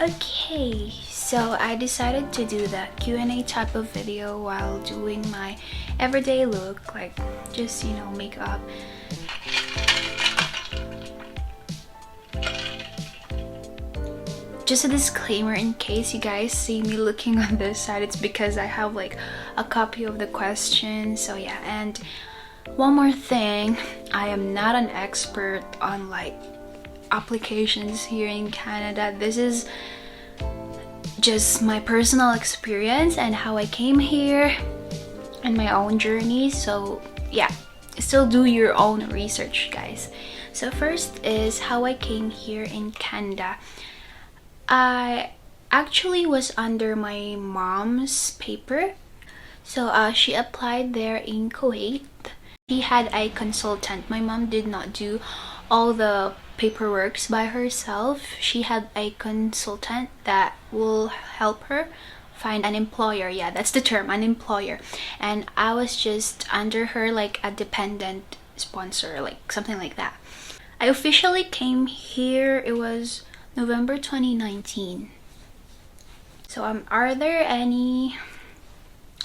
Okay, so I decided to do the Q&A type of video while doing my everyday look, like just makeup. Just a disclaimer, in case you guys see me looking on this side, it's because I have like a copy of the question. So yeah, and one more thing, I am not an expert on like applications here in Canada. This is just my personal experience and how I came here and my own journey. So yeah, still do your own research, guys. So first is how I came here in Canada. I actually was under my mom's paper. So she applied there in Kuwait. She had a consultant. My mom did not do all the paperwork by herself. She had a consultant that will help her find an employer. Yeah, that's the term, an employer. And I was just under her, like a dependent sponsor, like something like that. I officially came here, it was November 2019. So are there any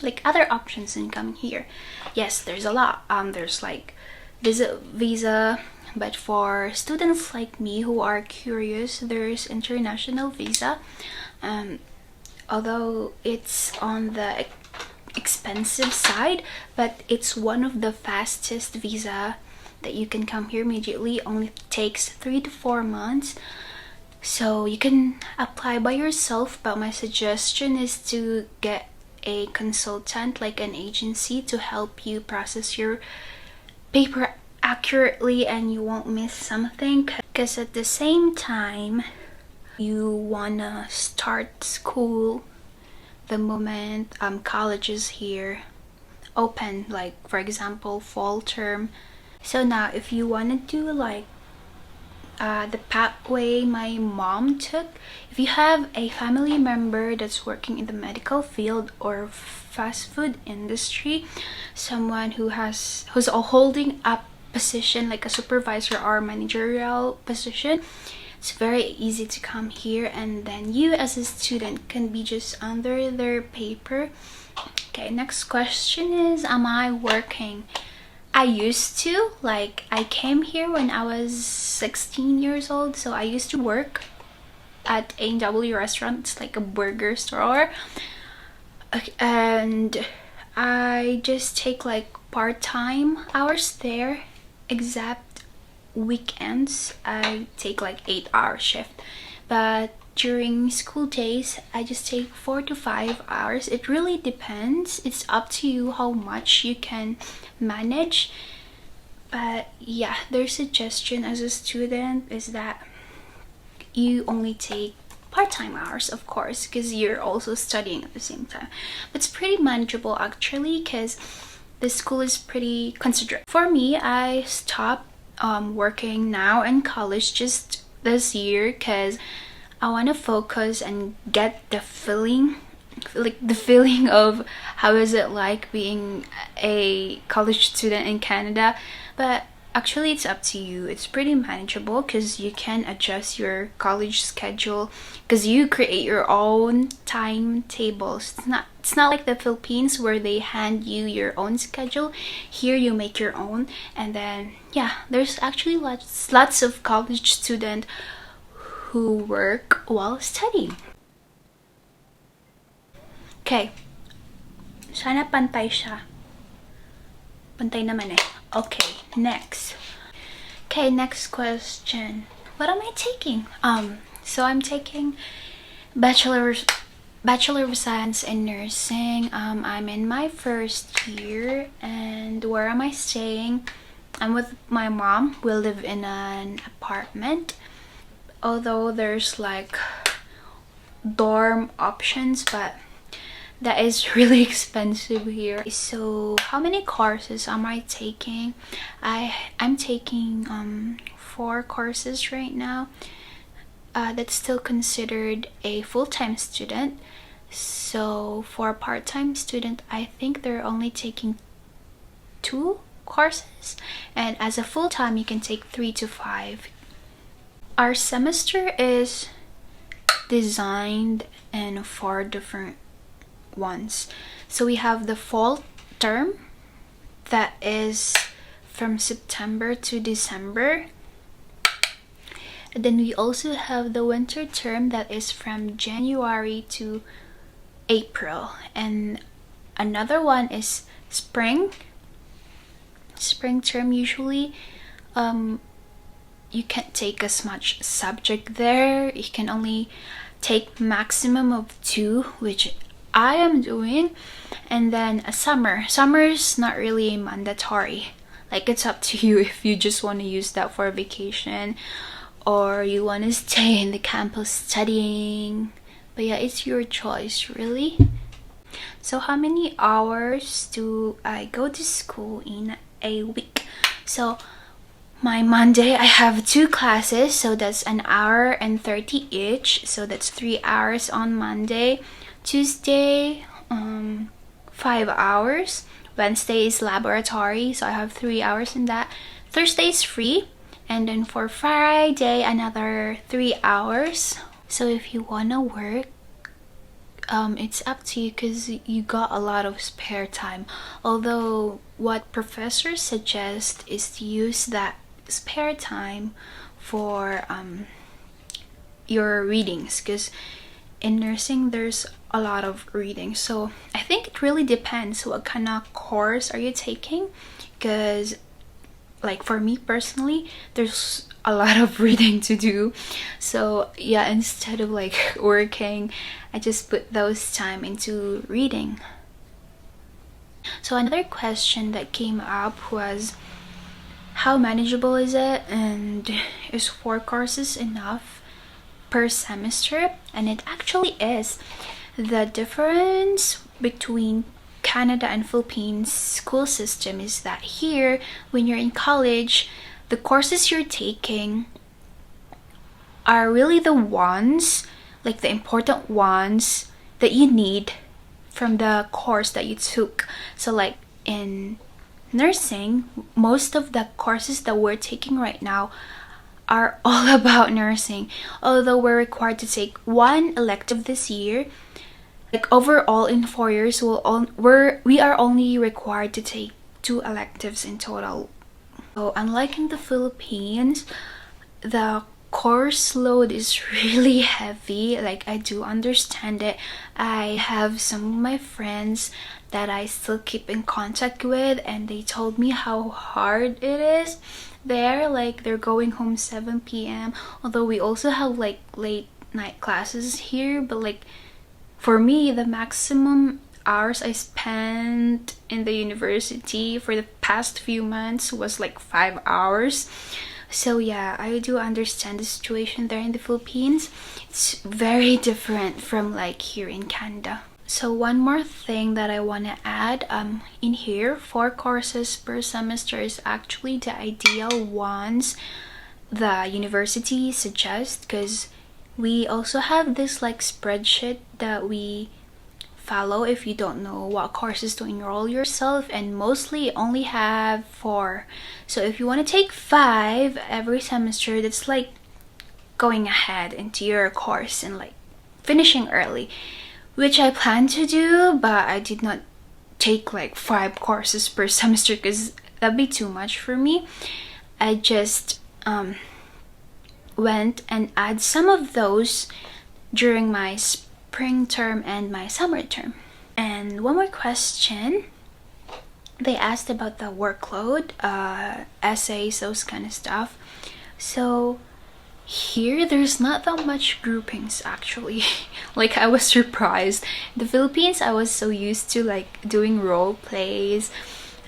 like other options in coming here? Yes, there's a lot. There's like visa, but for students like me who are curious, there's international visa. Although it's on the expensive side, but it's one of the fastest visa that you can come here immediately. Only takes 3 to 4 months. So you can apply by yourself, but my suggestion is to get a consultant, like an agency, to help you process your paper accurately and you won't miss something. Because at the same time, you wanna start school the moment colleges here open, like for example fall term. So now if you want to do like the pathway my mom took, if you have a family member that's working in the medical field or fast food industry, someone who's holding a position like a supervisor or managerial position, it's very easy to come here, and then you as a student can be just under their paper. Okay, next question is, am I working? I used to, like I came here when I was 16 years old, so I used to work at A&W restaurant. It's like a burger store, and I just take like part-time hours there, except weekends I take like 8-hour shift. But during school days I just take 4 to 5 hours. It really depends, it's up to you how much you can manage. But yeah, their suggestion as a student is that you only take part-time hours, of course, because you're also studying at the same time. But it's pretty manageable actually, because the school is pretty considerate. For me, I stopped working now in college just this year because I want to focus and get the feeling, like the feeling of how is it like being a college student in Canada. But actually it's up to you. It's pretty manageable because you can adjust your college schedule, because you create your own timetables. It's not like the Philippines where they hand you your own schedule. Here you make your own. And then yeah, there's actually lots of college students who work while studying. Okay, sana pantay siya. Pantay naman eh. Okay, next. Okay, next question. What am I taking? So I'm taking Bachelor of Science in Nursing. I'm in my first year, and where am I staying? I'm with my mom. We live in an apartment. Although there's like dorm options, but that is really expensive here. So how many courses am I taking? I'm taking 4 courses right now. That's still considered a full-time student. So for a part-time student, I think they're only taking 2 courses, and as a full-time you can take 3 to 5. Our semester is designed in 4 different ones. So we have the fall term that is from September to December. And then we also have the winter term that is from January to April. And another one is spring term. Usually you can't take as much subject there. You can only take maximum of 2, which I am doing. And then a summer is not really mandatory. Like, it's up to you if you just want to use that for a vacation or you want to stay in the campus studying. But yeah, it's your choice, really. So how many hours do I go to school in a week? So my Monday, I have 2 classes, so that's 1 hour and 30 each. So that's 3 hours on Monday. Tuesday, 5 hours. Wednesday is laboratory, so I have 3 hours in that. Thursday is free. And then for Friday, another 3 hours. So if you wanna work, it's up to you because you got a lot of spare time. Although what professors suggest is to use that spare time for your readings, because in nursing there's a lot of reading. So I think it really depends what kind of course are you taking, because like for me personally, there's a lot of reading to do. So yeah, instead of like working, I just put those time into reading. So another question that came up was, how manageable is it, and is 4 courses enough per semester? And it actually is. The difference between Canada and Philippines school system is that here, when you're in college, the courses you're taking are really the ones, like the important ones that you need from the course that you took. So like in nursing, most of the courses that we're taking right now are all about nursing. Although we're required to take 1 elective this year, like overall in 4 years, we are only required to take 2 electives in total. So unlike in the Philippines, the course load is really heavy. Like, I do understand it. I have some of my friends that I still keep in contact with, and they told me how hard it is there. Like, they're going home 7 p.m. Although we also have like late night classes here, but like for me, the maximum hours I spent in the university for the past few months was like 5 hours. So yeah, I do understand the situation there in the Philippines. It's very different from like here in Canada. So one more thing that I want to add in here, 4 courses per semester is actually the ideal ones the university suggests, because we also have this like spreadsheet that we follow if you don't know what courses to enroll yourself, and mostly only have 4. So if you want to take 5 every semester, that's like going ahead into your course and like finishing early, which I plan to do, but I did not take like 5 courses per semester because that'd be too much for me. I just went and add some of those during my spring term and my summer term. And one more question, they asked about the workload, essays, those kind of stuff. So here there's not that much groupings actually. Like, I was surprised. In the Philippines, I was so used to like doing role plays,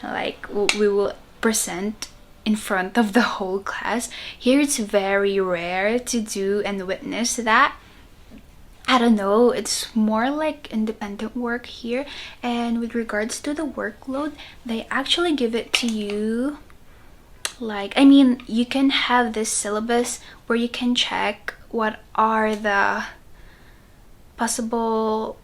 like we will present in front of the whole class. Here it's very rare to do and witness that. I don't know, it's more like independent work here. And with regards to the workload, they actually give it to you, like, I mean, you can have this syllabus where you can check what are the possible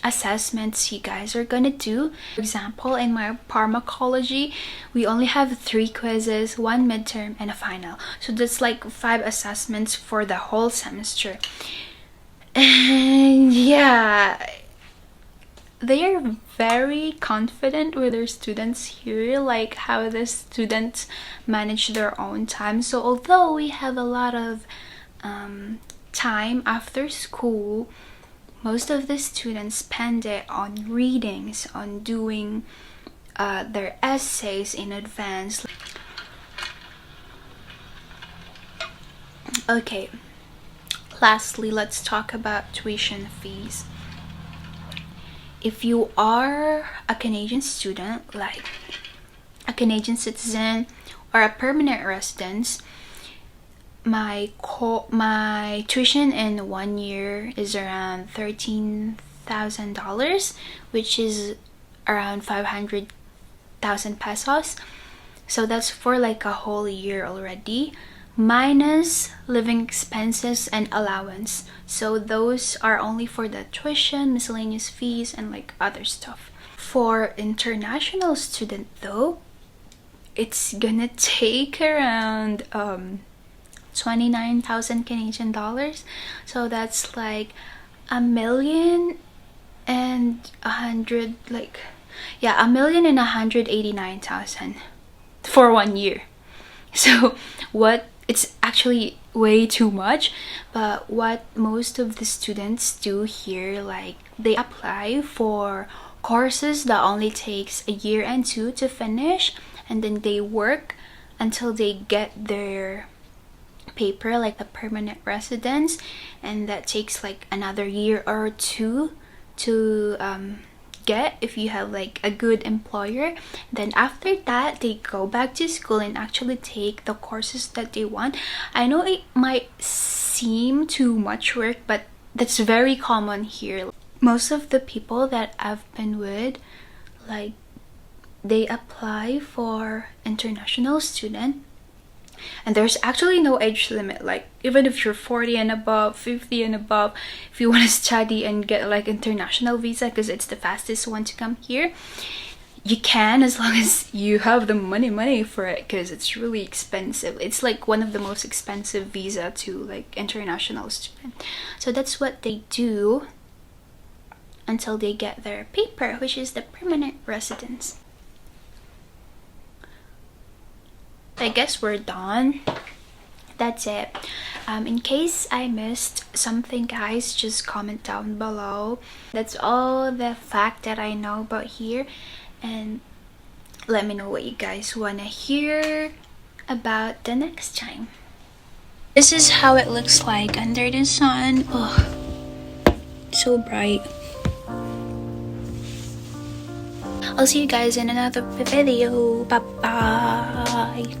assessments you guys are gonna do. For example, in my pharmacology, we only have 3 quizzes, 1 midterm and a final. So that's like 5 assessments for the whole semester. they are very confident with their students here, like how the students manage their own time. So although we have a lot of time after school, most of the students spend it on readings, on doing their essays in advance. Okay, lastly, let's talk about tuition fees. If you are a Canadian student, like a Canadian citizen or a permanent resident, my tuition in 1 year is around $13,000, which is around 500,000 pesos. So that's for like a whole year already, minus living expenses and allowance. So those are only for the tuition, miscellaneous fees, and like other stuff. For international student though, it's gonna take around 29,000 Canadian dollars. So that's like $1,189,000 for 1 year. So it's actually way too much, but what most of the students do here, like they apply for courses that only takes a year and two to finish, and then they work until they get their paper, like the permanent residence, and that takes like another year or two to get if you have like a good employer. Then after that, they go back to school and actually take the courses that they want. I know it might seem too much work, but that's very common here. Most of the people that I've been with, like they apply for international student, and there's actually no age limit. Like even if you're 40 and above, 50 and above, if you want to study and get like international visa, because it's the fastest one to come here, you can, as long as you have the money for it, because it's really expensive. It's like one of the most expensive visa to like international student. So that's what they do until they get their paper, which is the permanent residence. I guess we're done. That's it. In case I missed something, guys, just comment down below. That's all the fact that I know about here, and let me know what you guys want to hear about the next time. This is how it looks like under the sun. Oh, so bright. I'll see you guys in another video. Bye bye.